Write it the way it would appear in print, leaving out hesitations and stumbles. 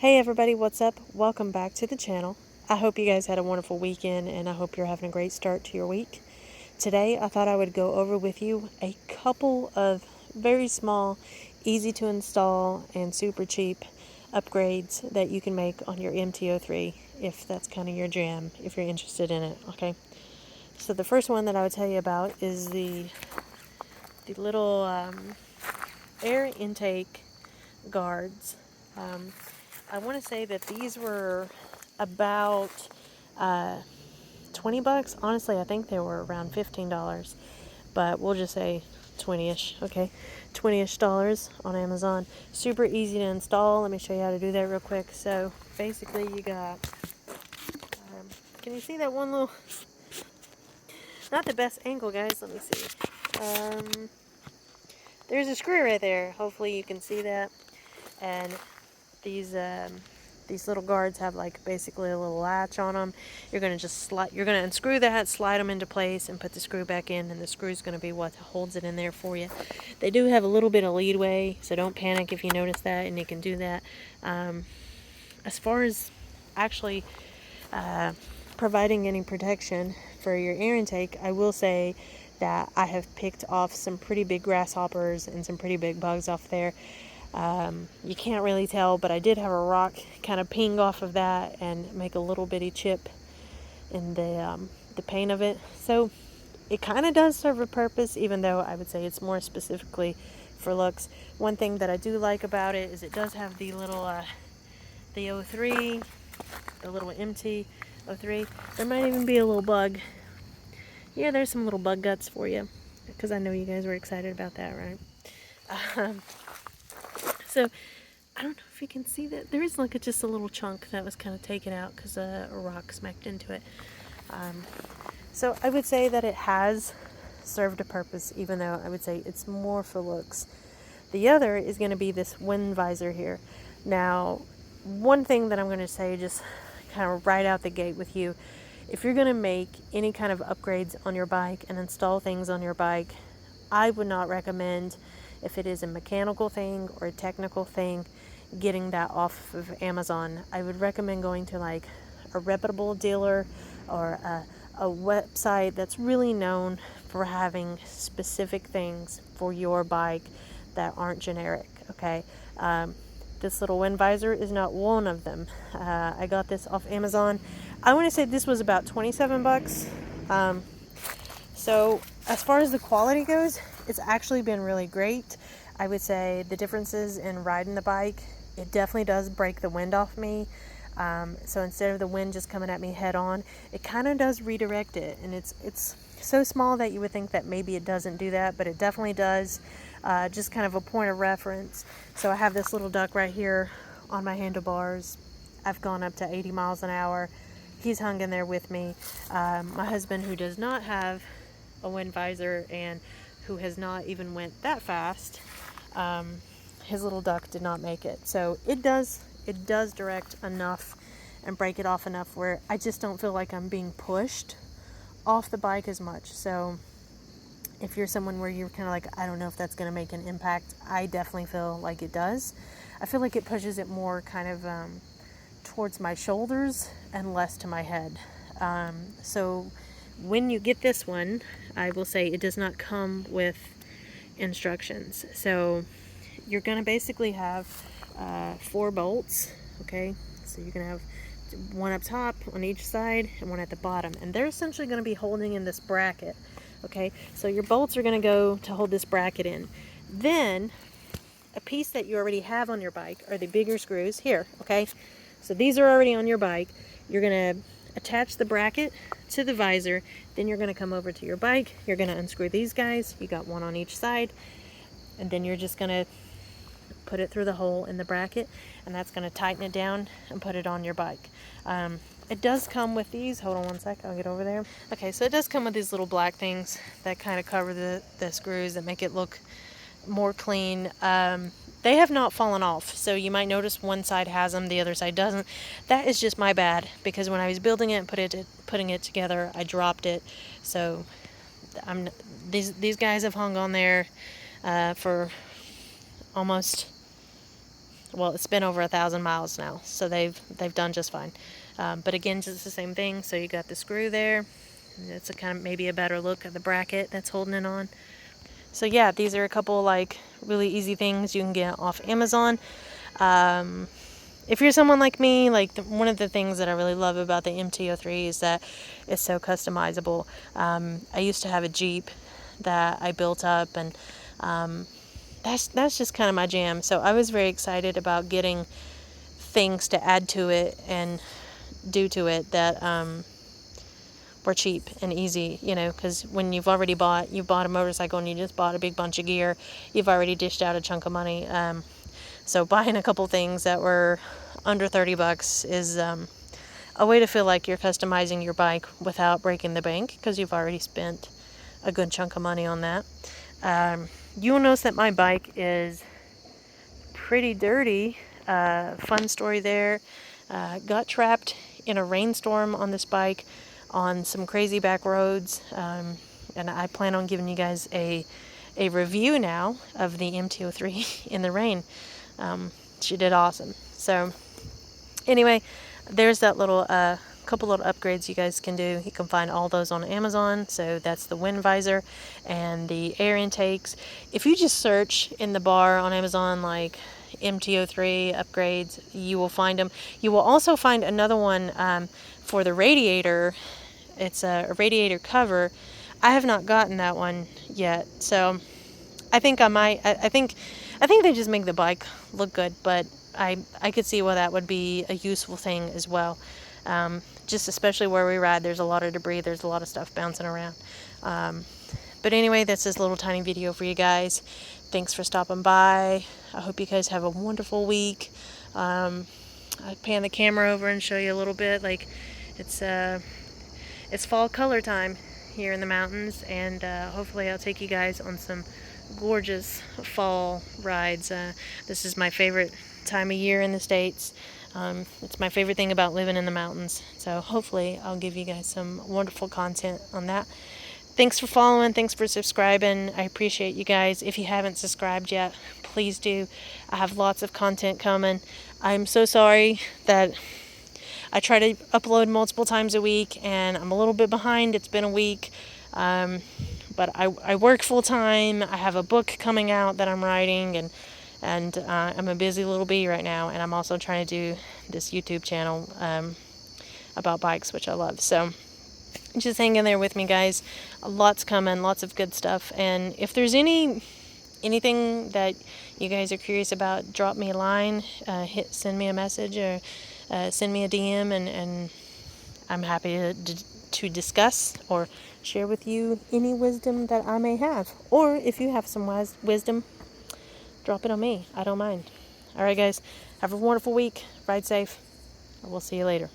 Hey everybody, what's up? Welcome back to the channel. I hope you guys had a wonderful weekend and I hope you're having a great start to your week. Today I thought I would go over with you a couple of very small, easy to install and super cheap upgrades that you can make on your MT03 if that's kind of your jam, if you're interested in it, okay? So the first one that I would tell you about is the little air intake guards. I want to say that these were about 20 bucks. Honestly, I think they were around $15, but we'll just say 20-ish, okay? 20-ish dollars on Amazon. Super easy to install. Let me show you how to do that real quick. So basically you got, can you see that one little, not the best angle, guys. Let me see. There's a screw right there. Hopefully you can see that. And these little guards have like basically a little latch on them. You're going to just you're going to unscrew that, slide them into place and put the screw back in, and the screw is going to be what holds it in there for you. They do have a little bit of leadway, so don't panic if you notice that, and you can do that. As far as actually providing any protection for your air intake, I will say that I have picked off some pretty big grasshoppers and some pretty big bugs off there. You can't really tell, but I did have a rock kind of ping off of that and make a little bitty chip in the paint of it. So it kind of does serve a purpose, even though I would say it's more specifically for looks. One thing that I do like about it is it does have the little the 03, the little MT03. There might even be a little bug. Yeah, there's some little bug guts for you, because I know you guys were excited about that, right? So I don't know if you can see that. There is like just a little chunk that was kind of taken out because a rock smacked into it. So I would say that it has served a purpose, even though I would say it's more for looks. The other is going to be this wind visor here. Now, one thing that I'm going to say just kind of right out the gate with you, if you're going to make any kind of upgrades on your bike and install things on your bike, I would not recommend, if it is a mechanical thing or a technical thing, getting that off of Amazon. I would recommend going to like a reputable dealer or a website that's really known for having specific things for your bike that aren't generic, okay? This little wind visor is not one of them. I got this off Amazon. I want to say this was about 27 bucks. So as far as the quality goes, it's actually been really great. I would say the differences in riding the bike, it definitely does break the wind off me. So instead of the wind just coming at me head on, it kind of does redirect it. And it's so small that you would think that maybe it doesn't do that, but it definitely does. Just kind of a point of reference. So I have this little duck right here on my handlebars. I've gone up to 80 miles an hour. He's hung in there with me. My husband, who does not have a wind visor and who has not even went that fast, his little duck did not make it. So it does direct enough and break it off enough where I just don't feel like I'm being pushed off the bike as much. So if you're someone where you're kind of like, I don't know if that's going to make an impact, I definitely feel like it does. I feel like it pushes it more kind of towards my shoulders and less to my head. So when you get this one, I will say it does not come with instructions. So you're going to basically have 4 bolts, okay? So you're going to have one up top on each side and one at the bottom. And they're essentially going to be holding in this bracket, okay? So your bolts are going to go to hold this bracket in. Then a piece that you already have on your bike are the bigger screws here, okay? So these are already on your bike. You're going to attach the bracket to the visor. Then you're going to come over to your bike. You're going to unscrew these guys. You got one on each side. And then you're just going to put it through the hole in the bracket, and that's going to tighten it down and put it on your bike. It does come with these. Hold on one sec. I'll get over there. Okay, so it does come with these little black things that kind of cover the screws that make it look more clean. They have not fallen off, so you might notice one side has them, the other side doesn't. That is just my bad, because when I was building it and putting it together, I dropped it. So these guys have hung on there for almost Well, it's been over 1,000 miles now, so they've done just fine. But again, just the same thing. So you got the screw there. It's a kind of maybe a better look at the bracket that's holding it on. So yeah, these are a couple like really easy things you can get off Amazon. If you're someone like me, like one of the things that I really love about the MT03 is that it's so customizable. I used to have a Jeep that I built up, and that's just kind of my jam. So I was very excited about getting things to add to it and do to it that were cheap and easy, you know, because when you've bought a motorcycle and you just bought a big bunch of gear, you've already dished out a chunk of money. So buying a couple things that were under $30 is a way to feel like you're customizing your bike without breaking the bank, because you've already spent a good chunk of money on that. You will notice that my bike is pretty dirty. Fun story there. Got trapped in a rainstorm on this bike on some crazy back roads, and I plan on giving you guys a review now of the MT03 in the rain. She did awesome. So anyway, there's that little couple little upgrades you guys can do. You can find all those on Amazon. So that's the wind visor and the air intakes. If you just search in the bar on Amazon like MT03 upgrades, you will find them. You will also find another one for the radiator. It's a radiator cover. I have not gotten that one yet, so I think I might. I think they just make the bike look good, but I could see why that would be a useful thing as well. Just especially where we ride, there's a lot of debris, there's a lot of stuff bouncing around. But anyway, that's this little tiny video for you guys. Thanks for stopping by. I hope you guys have a wonderful week. I pan the camera over and show you a little bit. Like it's fall color time here in the mountains, and hopefully I'll take you guys on some gorgeous fall rides. This is my favorite time of year in the States. It's my favorite thing about living in the mountains. So hopefully I'll give you guys some wonderful content on that. Thanks for following. Thanks for subscribing. I appreciate you guys. If you haven't subscribed yet, please do. I have lots of content coming. I'm so sorry that I try to upload multiple times a week, and I'm a little bit behind. It's been a week. But I work full time. I have a book coming out that I'm writing, and I'm a busy little bee right now. And I'm also trying to do this YouTube channel about bikes, which I love. So just hang in there with me, guys. Lots coming, lots of good stuff. And if there's anything that you guys are curious about, drop me a line, send me a message, or send me a DM, and I'm happy to discuss or share with you any wisdom that I may have. Or if you have some wisdom, drop it on me. I don't mind. All right, guys. Have a wonderful week. Ride safe. We'll see you later.